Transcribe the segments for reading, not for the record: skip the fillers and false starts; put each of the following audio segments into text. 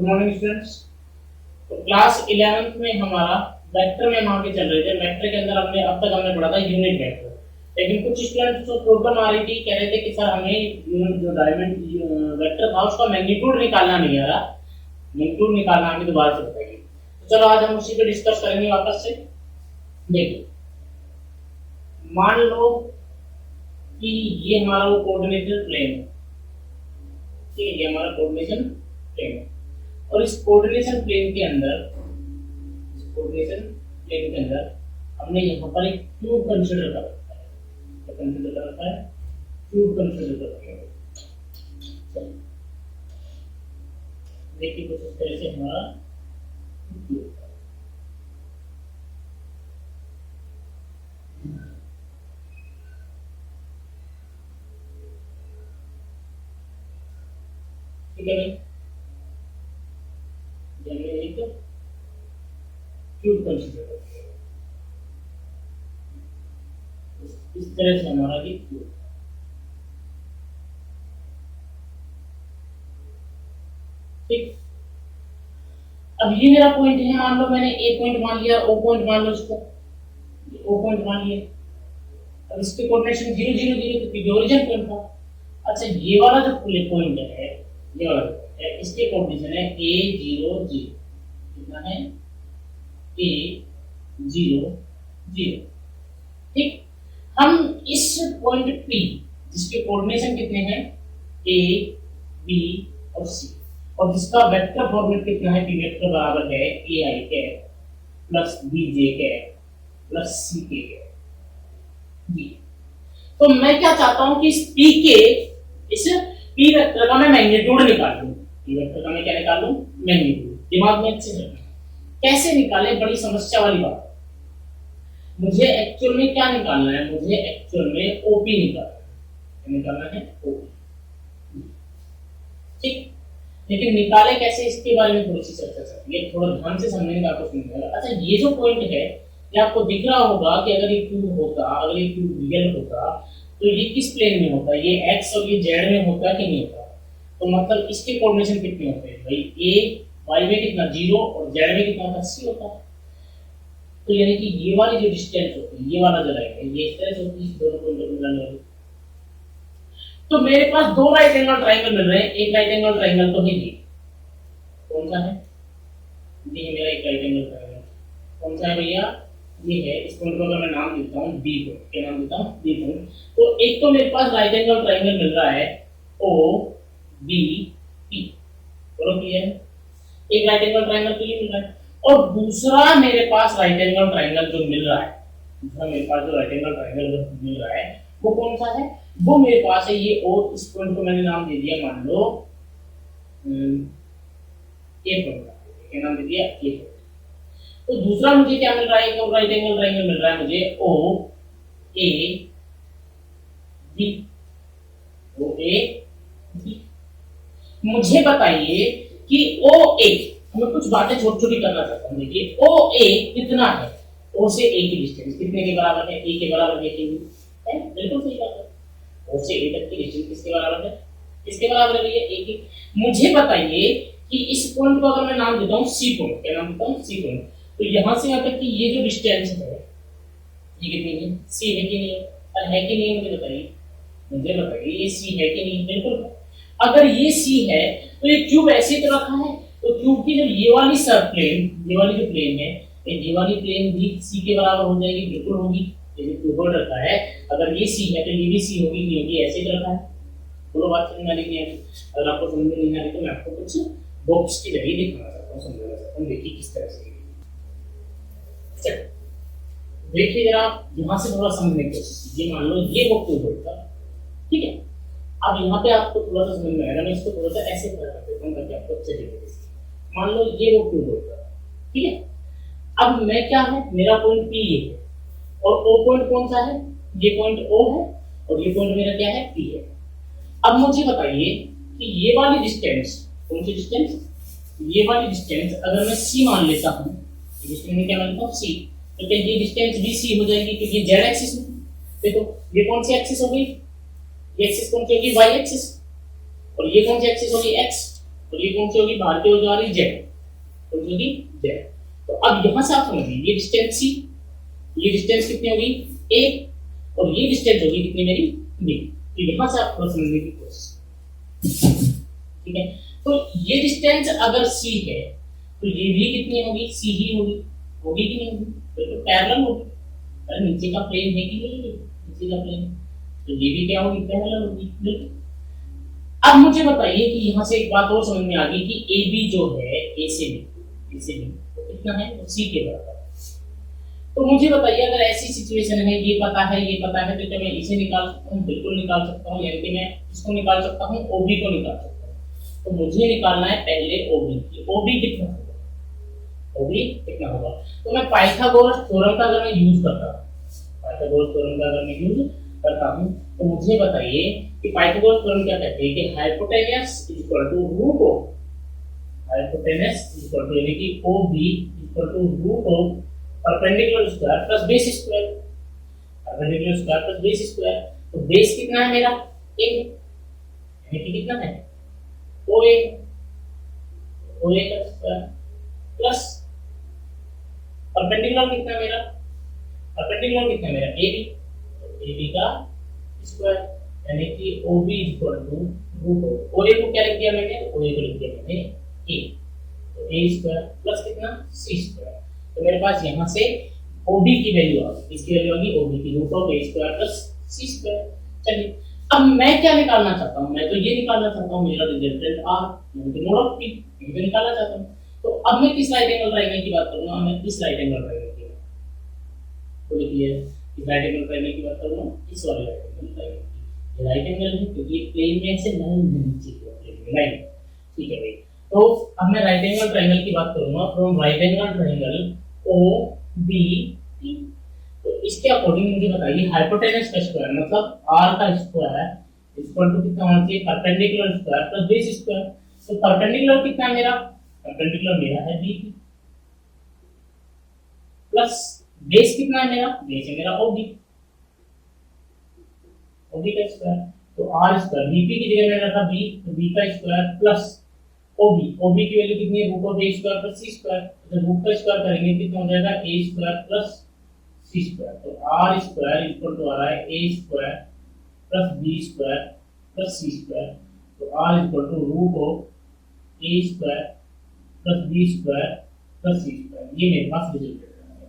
Good morning students. तो class 11th में हमारा वेक्टर में वहां पे चल रहे थे। वेक्टर के अंदर हमने अब तक हमने पढ़ा था यूनिट वेक्टर, लेकिन कुछ स्टूडेंट्स को प्रॉब्लम आ रही थी, कह रहे थे कि सर हमें जो डायमेंशन वेक्टर था उसका मैग्नीट्यूड निकालना नहीं आ रहा, मैग्नीट्यूड निकालना हमें दोबारा से बताइए। तो चलो आज हम उसी पे डिस्कस करेंगे वापस से। देखिए, मान लो कि ये हमारा वो कोऑर्डिनेशन प्लेन है, ठीक है, ये हमारा कोऑर्डिनेशन प्लेन है और इस कोऑर्डिनेशन प्लेन के अंदर हमने यहाँ पर एक क्यूब कंसीडर कर रखा है। तो कंसीडर कर रखा है, क्यूब कंसीडर कर रखा है। देखिए कुछ इस तरह से हमारा क्यूब, ठीक है भाई, हमने एक क्यूब कंसीडर कर लिया। इस तरह से हमारा ये क्यूब, ठीक। अब ये मेरा पॉइंट है, मान लो मैंने ए पॉइंट मान लिया, ओ पॉइंट मान लो, इसको ओ पॉइंट मान लिया। अब इसके कोऑर्डिनेशन 0 0 0 तो ये ओरिजिन पॉइंट था। अच्छा, ये वाला जो पॉइंट है, ये वाला है, इसके कोऑर्डिनेशन है a 0 0, कितना है a 0 0, ठीक। हम इस पॉइंट P जिसके कोऑर्डिनेशन कितने हैं a b और c, और जिसका वेक्टर फॉर्मेट कितना है, p वेक्टर बराबर है ai के प्लस bj के प्लस c के जी। तो मैं क्या चाहता हूं कि इस p के, इस p वेक्टर का मैं मैग्नीट्यूड निकाल लूं। p वेक्टर का मैं क्या निकाल लूं, मैग्नीट्यूड। दिमाग में अच्छे से रखना, कैसे निकाले, बड़ी समस्या वाली बात। मुझे एक्चुअल में क्या निकालना है, मुझे एक्चुअल में ओपी निकालना है ओपी, ठीक। लेकिन निकाले कैसे, इसके बारे में थोड़ी सी चर्चा करते हैं, थोड़ा ध्यान से समझने का आपको समझेगा। अच्छा, ये जो पॉइंट है, ये आपको दिख रहा होगा कि अगर ये क्यूब होता, अगर ये क्यूब रियल होता तो ये किस प्लेन में होता, ये x और ये z में होता कि नहीं होता। तो मतलब इसके कोऑर्डिनेशन कितने होते हैं भाई, a y में कितना 0 और z में कितना होता, c होता। तो यानी कि ये वाली जो डिस्टेंस होती है, ये वाला जो लाइन है, ये इस तरह से होती है, दोनों पॉइंटों को मिलाने वाली। तो मेरे पास दो राइट एंगल ट्रायंगल मिल रहे हैं। एक राइट एंगल ट्रायंगल तो है ये, कौन सा है, ये मेरा एक राइट एंगल ट्रायंगल, कौन सा है भैया, ये है। इस पॉइंट को अगर मैं नाम देता हूं बी पॉइंट, क्या नाम देता हूं, बी पॉइंट। तो एक तो मेरे पास राइट एंगल ट्रायंगल मिल रहा है ओ बी पी, बोलो क्लियर है, एक राइट एंगल ट्रायंगल तो ये मिल रहा है। और दूसरा मेरे पास राइट एंगल ट्रायंगल जो मिल रहा है, दूसरा मेरे पास जो राइट एंगल ट्रायंगल जो मिल रहा है वो कौन सा है, वो मेरे पास है ये ओ। इस पॉइंट को मैंने नाम दे दिया, मान लो ए पॉइंट, क्या नाम दे दिया, ए पॉइंट। तो दूसरा मुझे क्या मिल रहा है, एक राइट एंगल ट्रायंगल मिल रहा है मुझे ओ A B, O A B. मुझे बताइए कि ओ ए, मैं कुछ बातें छोटी छोटी करना चाहता हूं। देखिए ओ ए कितना है, ओ से ए की डिस्टेंस कितने के बराबर है, ए के बराबर है, बिल्कुल सही बात है। ओ से ए तक की डिस्टेंस किसके बराबर है, किसके बराबर है भैया, ए की। मुझे बताइए कि इस पॉइंट को अगर मैं नाम देता हूं सी पॉइंट, क्या नाम देता हूं, सी पॉइंट, तो यहां से यहां तक की ये जो डिस्टेंस है ये कितनी है, सी है कि नहीं, और है कि नहीं, मुझे बताइए, मुझे बताइए ये सी है कि नहीं, बिल्कुल। अगर ये सी है तो ये क्यूब ऐसे ही तो रखा है, तो क्यूब की जो ये वाली सब प्लेन, ये वाली जो प्लेन है, ये वाली प्लेन भी सी के बराबर हो जाएगी, बिल्कुल होगी। ये क्यूब रखा है, अगर ये सी है तो ये भी सी होगी, क्योंकि ऐसे ही रखा है। दोनों बात समझ में आ रही है। अगर आपको समझ में नहीं आ रही तो मैं आपको कुछ बॉक्स की जरिए दिखाना चाहता हूँ, समझाना चाहता हूँ। देखिए किस तरह से, देखिए जरा यहाँ से थोड़ा समझने की कोशिश कीजिए। मान लो ये वो क्यूब होता, ठीक है। अब यहाँ पे आपको थोड़ा सा समझ में आएगा, मैं इसको थोड़ा सा ऐसे कर देता हूँ ताकि आपको अच्छे से। मान लो ये वो क्यूब होता, ठीक है। अब मैं क्या है, मेरा पॉइंट P है और O पॉइंट कौन सा है, ये पॉइंट O है और ये पॉइंट मेरा क्या है, P है। अब मुझे बताइए कि ये वाली डिस्टेंस, कौन सी डिस्टेंस, ये वाली डिस्टेंस अगर मैं C मान लेता हूँ, डिस्टेंस में क्या मानता हूँ C, तो क्या ये डिस्टेंस भी C हो जाएगी, क्योंकि ये z एक्सिस में। देखो ये कौन सी एक्सिस हो गई, ये एक्सिस कौन सी होगी, y एक्सिस, और ये कौन सी एक्सिस होगी, x। और ये कौन सी होगी, बाहर की ओर जा रही जेड, कौन सी होगी, जेड। तो अब यहां से आप समझिए ये डिस्टेंस सी, ये डिस्टेंस कितनी होगी ए, और ये डिस्टेंस होगी कितनी मेरी बी। तो यहां से आप थोड़ा समझने की कोशिश, ठीक है। तो ये डिस्टेंस अगर सी है तो ये भी कितनी होगी, सी ही होगी, होगी कि नहीं होगी, तो पैरेलल होगी। अरे नीचे का प्लेन है कि नहीं, नीचे का प्लेन, तो ये भी क्या होगी, पैरेलल होगी, बिल्कुल। अब मुझे बताइए कि यहाँ से एक बात और समझ में आ गई कि ए बी जो है, ए से बी तो कितना है, तो सी के बराबर। तो मुझे बताइए अगर ऐसी सिचुएशन है, ये पता है तो क्या मैं इसे निकाल सकता हूँ, बिल्कुल निकाल सकता हूँ, यानी कि मैं इसको निकाल सकता हूँ, ओबी को निकाल सकता हूँ। तो मुझे निकालना है पहले ओबी, ओबी कितना होगा, ओबी कितना होगा। तो मैं पाइथागोरस थ्योरम का अगर मैं यूज करता हूँ, पाइथागोरस थ्योरम का अगर मैं यूज करता हूँ, तो मुझे बताइए कि पाइथागोरस थ्योरम क्या कहते हैं कि hypotenuse equal to root of, hypotenuse equal to यानी कि OB equal to root of perpendicular square plus base square, perpendicular square plus base square. तो बेस कितना है मेरा, a, यानी कि कितना है, OA, OA का स्क्वायर प्लस परपेंडिकुलर कितना मेरा, परपेंडिकुलर कितना मेरा AB, तो AB का स्क्वायर, यानी कि OB equal to root of, OA को क्या लिख दिया मैंने, OA को लिख दिया मैंने A, तो A स्क्वायर प्लस कितना C स्क्वायर। तो मेरे पास यहाँ से OB की वैल्यू आ गई, इसकी वैल्यू आ गई OB की root of A square plus C square. चलिए अब मैं क्या निकालना चाहता हूँ, मैं तो ये निकालना चाहता हूँ मेरा रिजल्टेंट R, यानी कि मोड ऑफ P, ये तो निकालना चाहता हूँ। तो अब मैं किस राइट एंगल ट्रायंगल की बात करूंगा, मैं इस राइट एंगल ट्रायंगल की, तो लिखिए इस राइट एंगल ट्रायंगल की बात करूंगा, इस वाले राइट एंगल ट्रायंगल की। ये राइट एंगल है क्योंकि ये प्लेन में ऐसे लाइन है, नीचे की प्लेन लाइन, ठीक है भाई। तो अब मैं राइट एंगल ट्रायंगल की बात करूंगा, from right angle triangle OBP, तो इसके अकॉर्डिंग मुझे बताइए हाइपोटेनस का स्क्वायर मतलब r का स्क्वायर इक्वल टू कितना होना चाहिए, perpendicular square plus base square. तो परपेंडिकुलर कितना है मेरा, परपेंडिकुलर मेरा है BP प्लस बेस कितना है मेरा, बेस है मेरा OB, OB का स्क्वायर। तो r स्क्वायर BP की जगह मैंने रखा B, तो B का स्क्वायर प्लस OB, OB की वैल्यू कितनी है, root of A square plus C square. तो रूट का स्क्वायर करेंगे कितना हो जाएगा, A square plus C square. तो R स्क्वायर इक्वल टू आ रहा है A square plus B square plus C square. तो R equal to root of A square plus B square plus C square. ये मेरे पास रिजल्टेंट है,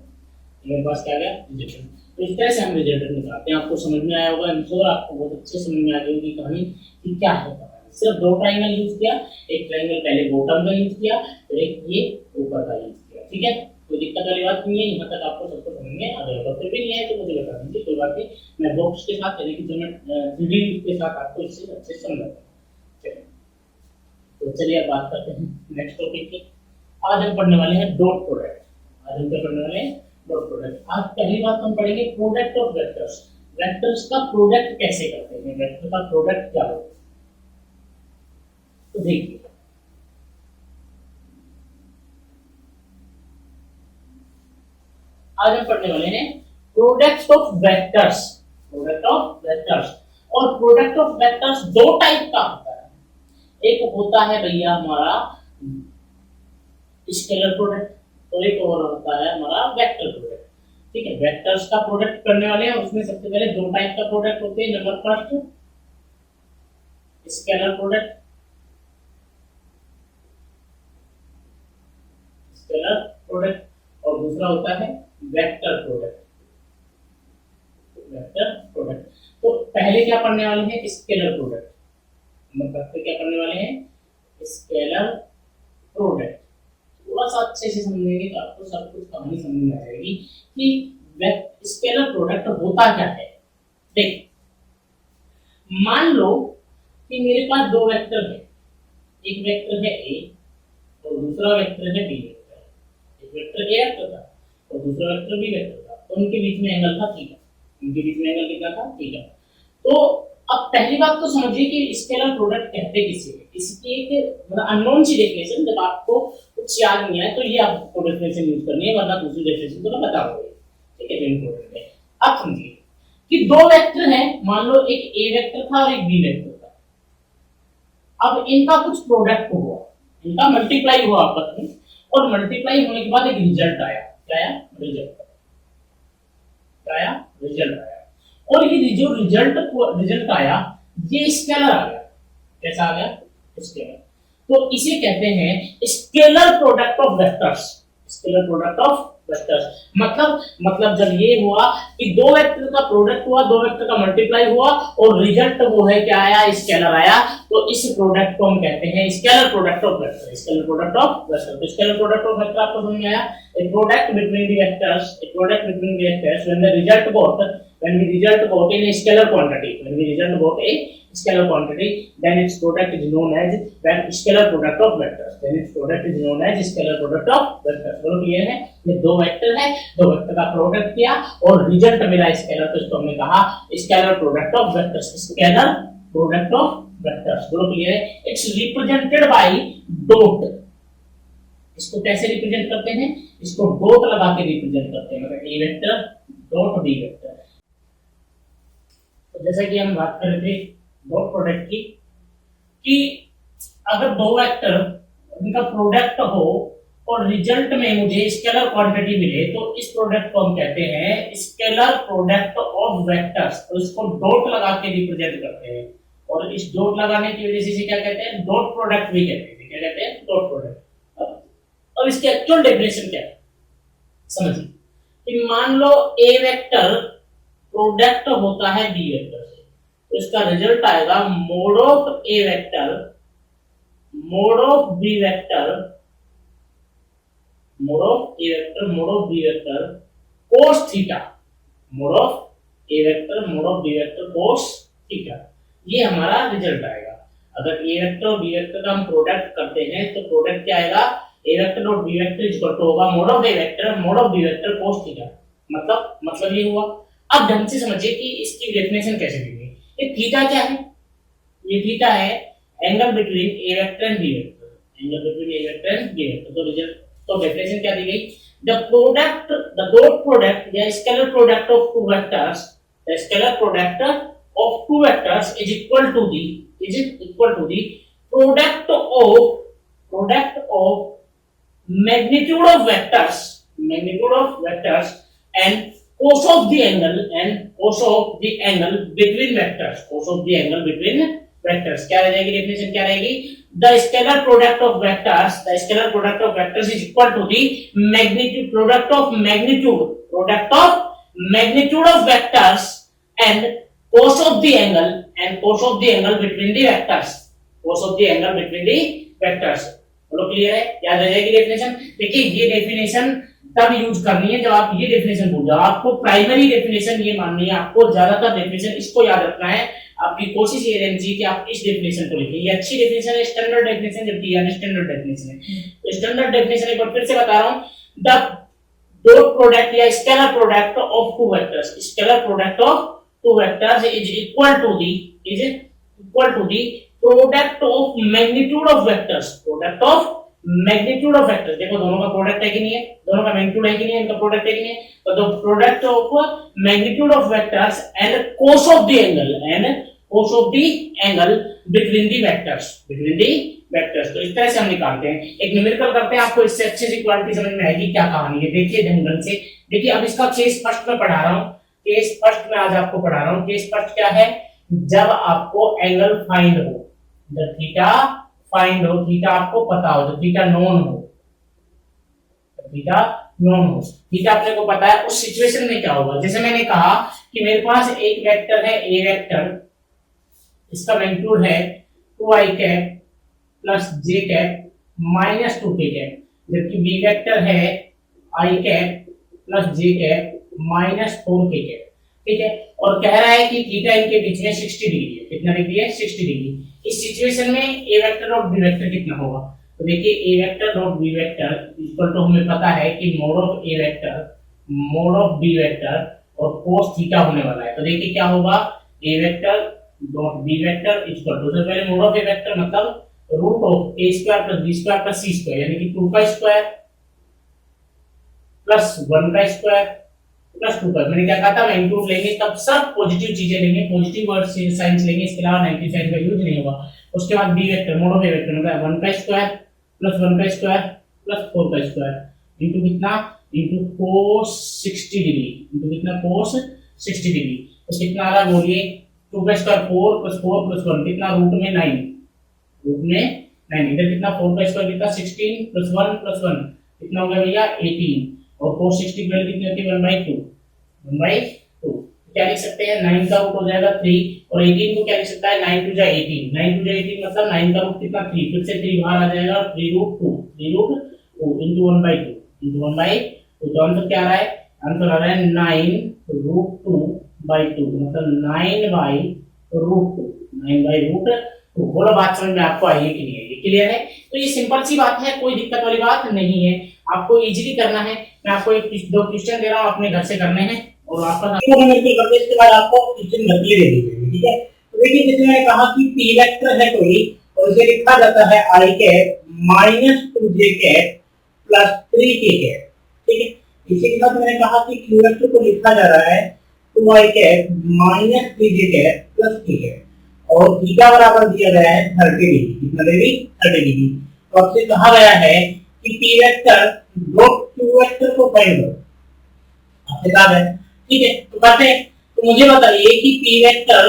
मेरे पास क्या गया, रिजल्टेंट। तो इस तरह से हम रिजल्टेंट निकालते हैं। आपको समझ में आया होगा, आई एम श्योर आपको बहुत अच्छे समझ में आ गई होगी कहानी कि क्या है। सिर्फ दो ट्रायंगल यूज किया, एक ट्रायंगल पहले बॉटम का यूज किया, फिर एक ये ऊपर का यूज किया, ठीक है। कोई दिक्कत वाली बात नहीं है, यहाँ तक आपको सबको समझ में आ गया। फिर भी नहीं है तो मुझे बता दीजिए, कोई बात नहीं, मैं बॉक्स के साथ यानी कि जो मैं 3D के साथ आपको इससे अच्छे से समझाता हूँ। चलिए तो चलिए अब बात करते हैं नेक्स्ट टॉपिक की। आज हम पढ़ने वाले हैं डॉट प्रोडक्ट। आज हम क्या पढ़ने वाले हैं, डॉट प्रोडक्ट। आज पहली बात हम पढ़ेंगे प्रोडक्ट ऑफ वेक्टर्स। वेक्टर्स का प्रोडक्ट कैसे करते हैं, वेक्टर का प्रोडक्ट क्या होता है। तो देखिए आज हम पढ़ने वाले हैं product of vectors, product of vectors. और प्रोडक्ट ऑफ वेक्टर्स दो टाइप का होता है, एक होता है भैया हमारा स्केलर प्रोडक्ट और एक और होता है हमारा वेक्टर प्रोडक्ट, ठीक है। वेक्टर्स का प्रोडक्ट करने वाले हैं, उसमें सबसे पहले दो टाइप का प्रोडक्ट होते हैं। Number first scalar product, scalar product, और दूसरा होता है वेक्टर प्रोडक्ट, वेक्टर प्रोडक्ट। तो पहले क्या पढ़ने वाले हैं, स्केलर प्रोडक्ट। मतलब क्या पढ़ने वाले हैं, स्केलर प्रोडक्ट। थोड़ा सा अच्छे से समझेंगे तो आपको सब कुछ कहानी समझ में आ जाएगी कि स्केलर प्रोडक्ट होता क्या है। देख मान लो कि मेरे पास दो वेक्टर है, एक वेक्टर है A और दूसरा वेक्टर है B वेक्टर। एक वेक्टर A वेक्टर था और दूसरा वेक्टर B वेक्टर था, तो उनके बीच में एंगल था थीटा, उनके बीच में एंगल कितना था, थीटा। तो अब पहली बात तो समझिए कि स्केलर प्रोडक्ट कहते किसे हैं। इसकी एक मतलब अननोन सी डेफिनेशन, जब आपको कुछ याद नहीं आए तो ये आपको डेफिनेशन यूज करनी है, वरना दूसरी डेफिनेशन तो मैं बताऊंगा, ठीक है। जो इंपॉर्टेंट है आप समझिए कि दो वेक्टर हैं, मान लो एक A वेक्टर था और एक B वेक्टर था। अब इनका कुछ प्रोडक्ट हुआ, इनका मल्टीप्लाई हुआ आपस में, और मल्टीप्लाई होने के बाद एक रिजल्ट आया। क्या आया? रिजल्ट। क्या आया? रिजल्ट आया। और ये जो रिजल्ट आया, ये स्केलर आ गया। कैसा आ गया? स्केलर। तो इसे कहते हैं scalar product of vectors. Scalar product of vectors मतलब जब ये हुआ कि दो वेक्टर का प्रोडक्ट हुआ, दो वेक्टर का मल्टीप्लाई हुआ, और रिजल्ट वो है क्या आया? स्केलर आया। तो इस प्रोडक्ट को हम कहते हैं scalar product of vector. Scalar product of vector. तो स्केलर प्रोडक्ट ऑफ वेक्टर आपको समझ में आया? A product between the vectors, a product between the vectors when the result got, when we result got in a scalar quantity, when we result got a scalar quantity, then its product is known as scalar product of vectors, then its product is known as scalar product of vectors। बोलो clear है? ये दो vector है, दो vector का product किया और result मिला स्केलर, तो इसको हमने कहा scalar product of vectors. Scalar product of vectors. बोलो क्लियर है? It's represented by dot. इसको कैसे रिप्रेजेंट करते हैं? इसको डॉट लगा के रिप्रेजेंट करते हैं, मतलब ए वेक्टर डॉट बी वेक्टर। तो जैसा कि हम बात कर रहे थे डॉट प्रोडक्ट की, कि अगर दो वेक्टर उनका प्रोडक्ट हो और रिजल्ट में मुझे स्केलर क्वांटिटी मिले, तो इस प्रोडक्ट को हम कहते हैं स्केलर प्रोडक्ट ऑफ वेक्टर्स। तो इसको डॉट लगा के रिप्रेजेंट करते हैं, और इस डॉट लगाने की वजह से इसे क्या कहते हैं? डॉट प्रोडक्ट भी कहते हैं। क्या कहते हैं? Dot product. अब इसकी एक्चुअल डेफिनेशन क्या है समझिए, कि मान लो ए वेक्टर प्रोडक्ट होता है बी वेक्टर से, तो इसका रिजल्ट आएगा mod of A vector mod of B vector mod of A vector mod of B vector cos theta. Mod of A vector mod of B vector cos theta, ये हमारा result आएगा। अगर A vector और B vector का हम product करते हैं, तो प्रोडक्ट क्या आएगा? A vector dot B vector equal to होगा mod of A vector mod of B vector cos theta. मतलब ये हुआ। अब ढंग से समझिए कि इसकी डेफिनेशन कैसे देंगे। ये थीटा क्या है? ये थीटा है angle between A vector and B vector, angle between A vector and B vector. तो रिजल्ट, तो डेफिनेशन क्या दी गई? The product, the dot product या scalar product of two vectors, the scalar product of two vectors is equal to the product of magnitude of vectors and cos of the angle between vectors, क्या रह जाएगी definition? क्या रहेगी? the scalar product of vectors is equal to the product of magnitude of vectors and cos of the angle between the vectors। बोलो clear है? याद रह जाएगी डेफिनेशन। देखिए ये डेफिनेशन तब यूज करनी है जब आप ये डेफिनेशन भूल जाओ। आपको प्राइमरी डेफिनेशन ये माननी है, आपको ज्यादातर डेफिनेशन इसको याद रखना है। आपकी कोशिश ये रहनी चाहिए कि आप इस डेफिनेशन को लिखें। ये अच्छी डेफिनेशन है, स्टैंडर्ड डेफिनेशन, जबकि ये स्टैंडर्ड डेफिनेशन है। तो स्टैंडर्ड डेफिनेशन एक बार फिर से बता रहा हूं, द डॉट प्रोडक्ट या scalar product of two vectors, is equal to the product of magnitude of vectors. देखो दोनों का प्रोडक्ट है कि नहीं है? दोनों का मैग्नीट्यूड है कि नहीं है? इनका प्रोडक्ट है कि नहीं है? तो the product of magnitude of vectors and cos of the angle between the vectors। तो इस तरह से हम निकालते हैं, एक न्यूमेरिकल करते हैं। आपको इससे अच्छे से क्वालिटी समझ में आएगी क्या कहानी है। देखिए ढंग से देखिए। अब इसका केस फर्स्ट में पढ़ा रहा हूं, केस फर्स्ट में आज आपको पढ़ा रहा हूं। केस फर्स्ट क्या है? जब आपको एंगल फाइंड हो, जब थीटा फाइंड हो, थीटा आपको पता हो, जब थीटा नोन हो, थीटा अपने को पता है, उस सिचुएशन में क्या होगा? जैसे मैंने कहा कि मेरे पास एक वेक्टर है ए वेक्टर, इसका मैग्नीट्यूड है 2i cap plus j cap minus 2k cap, जबकि बी वेक्टर है i cap plus j cap minus 4k cap. ठीक है, और कह रहा है कि थीटा इनके बीच में 60 डिग्री है। कितना डिग्री है? 60 डिग्री। इस सिचुएशन में ए वेक्टर और बी वेक्टर कितना होगा? तो देखिए A vector dot B vector equal to हमें पता है कि mod of A vector mod of B vector और cos थीटा होने वाला है। तो देखिए क्या होगा? A vector dot B vector equal to, सबसे पहले मोड ऑफ ए वेक्टर मतलब root of a square plus b square plus c square, यानी कि 2 का स्क्वायर प्लस 1 का स्क्वायर प्लस 2 का। मैंने क्या कहा था? मैग्नीट्यूड लेंगे तब सब पॉजिटिव चीजें लेंगे, पॉजिटिव वर्ड से साइंस लेंगे, इसके अलावा नेगेटिव साइन का यूज नहीं होगा। उसके बाद B vector mod of A vector मतलब 1 का स्क्वायर प्लस 1 का स्क्वायर प्लस 4 का स्क्वायर इंटू कितना, इंटू cos 60 डिग्री, इंटू कितना cos 60 डिग्री। तो कितना आ रहा है बोलिए, 2 का स्क्वायर 4 प्लस 4 प्लस 1 कितना, रूट में 9, रूट में 9। इधर कितना 4 का स्क्वायर कितना 16 प्लस 1 प्लस 1 कितना हो गया भैया 18, और cos 60 की वैल्यू कितनी होती है 1/2, 1/2। क्या लिख सकते हैं, 9 का रूट हो जाएगा 3, और 18 को क्या लिख सकता है, 9 2 जा 18, 9 2 जा 18 मतलब 9 का रूट कितना 3, फिर से 3 बाहर आ जाएगा, 3 रूट 2, 3 रूट 2 into 1/2, into 1/2। तो आंसर क्या आ रहा है, आंसर आ रहा है 9 रूट 2/2, मतलब 9/√2, 9/√2। बोलो बात समझ में आपको आई है कि नहीं आई है, क्लियर है। तो ये सिंपल सी बात है, कोई दिक्कत वाली बात नहीं है, आपको इजीली करना है। मैं आपको एक दो क्वेश्चन दे रहा हूँ, अपने घर से करने हैं, और आपका मिलकर करते इसके बाद आपको क्वेश्चन नकली दे दी जाएगी, ठीक है। तो देखिए जैसे मैंने कहा कि p वेक्टर है कोई, और इसे लिखा जाता है i cap minus 2j cap plus 3k cap, ठीक है। इसी के साथ मैंने कहा कि q वेक्टर को लिखा जा रहा है 2i cap minus 3j cap plus k cap, और थीटा बराबर दिया गया है 30 डिग्री, कितना डिग्री 30 डिग्री। तो आपसे कहा गया है कि p vector dot q vector को फाइंड करो, आपसे कहा है, ठीक है। तो कहते हैं, तो मुझे बताइए कि p vector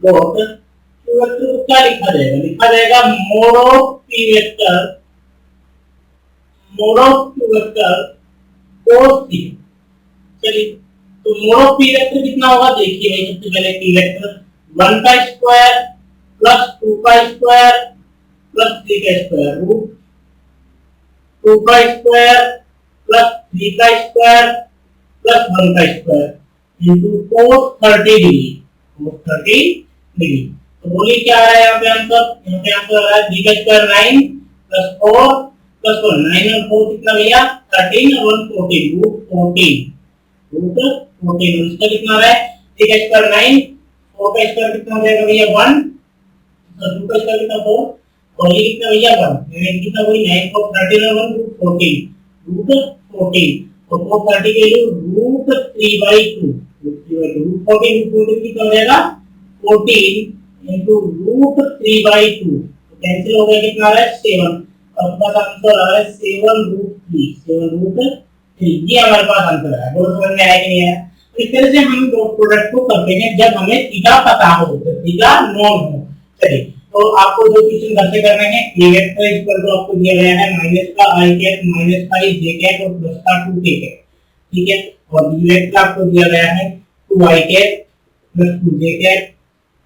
dot q vector को क्या लिखा जाएगा, लिखा जाएगा mode of p vector, mod of q vector cos theta. चलिए, तो मोड ऑफ p वेक्टर कितना होगा, देखिए भाई सबसे पहले p वेक्टर 1 का स्क्वायर प्लस 2 का स्क्वायर प्लस 3 का स्क्वायर, रूट 2 का स्क्वायर प्लस 3 का स्क्वायर प्लस 1 का square into cos 30 degree, cos 30 degree. तो बोलिए क्या आ रहा है यहाँ पे आंसर, यहाँ पे आंसर आ रहा है 3 का स्क्वायर 9 प्लस 4 प्लस 1, 9 और 4 कितना भैया 13 और 1 14, रूट 14, रूट 14। और इसका कितना आ रहा है 3 का स्क्वायर 9, 4 का स्क्वायर कितना हो जाएगा भैया 1, और 2 का स्क्वायर कितना 4, और ये कितना भैया 1, यानी कितना वही 9 4 13 और 1 रूट 14, रूट 14। तो 430 के लिए रूट 3/2, रूट 14 कितना हो जाएगा 14 into रूट 3/2, तो कैंसिल हो गया, कितना आ रहा है 7, और अपना आंसर आ रहा है 7√3, 7√3। ये हमारे पास आंसर है। बोलो समझ में आया कि नहीं आया। तो इस तरह से हम डॉट प्रोडक्ट को करते हैं जब हमें थीटा पता हो, जब थीटा नोन हो। चलिए, तो आपको जो क्वेश्चन घर से करने हैं, ये वेक्टर इस पर जो आपको दिया गया है माइनस का i कैप माइनस का j कैप और प्लस का 2k कैप, ठीक है। और b वेक्टर आपको दिया गया है 2i cap plus 2j cap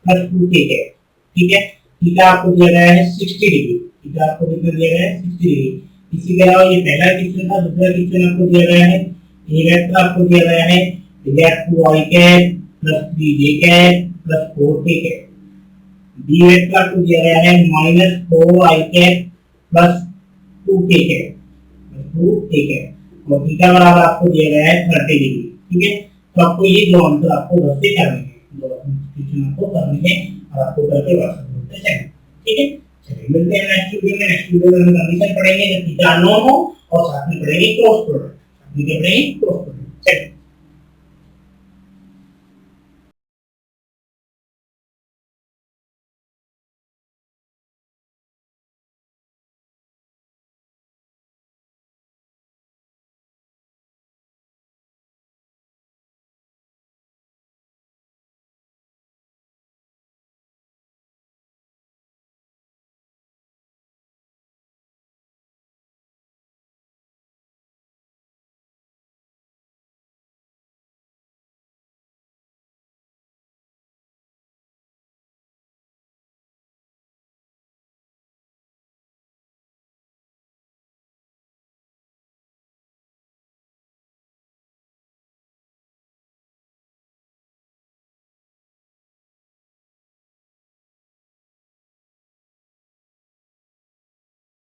plus 2k cap, ठीक है। थीटा आपको दिया गया है 60 डिग्री, थीटा आपको कितना दिया गया है 60 डिग्री। इसी के अलावा ये पहला क्वेश्चन था, दूसरा क्वेश्चन आपको दिया गया है, ये वेक्टर आपको दिया गया है 2i cap plus 3j cap plus 4k cap. b vector आपको दिया गया है minus 4i cap plus 2k cap, 2k cap, और थीटा बराबर आपको दिया गया है 30 डिग्री, ठीक है। तो आपको ये दो आंसर आपको घर से करने हैं, दो क्वेश्चन आपको करने हैं, और आपको करके व्हाट्सएप ग्रुप पे सेंड, ठीक है। चलिए मिलते हैं नेक्स्ट वीडियो में। नेक्स्ट वीडियो में हम कंडीशन पढ़ेंगे जब थीटा अननोन हो, और साथ में पढ़ेंगे क्रॉस प्रोडक्ट, साथ में पढ़ेंगे क्रॉस प्रोडक्ट। चलिए।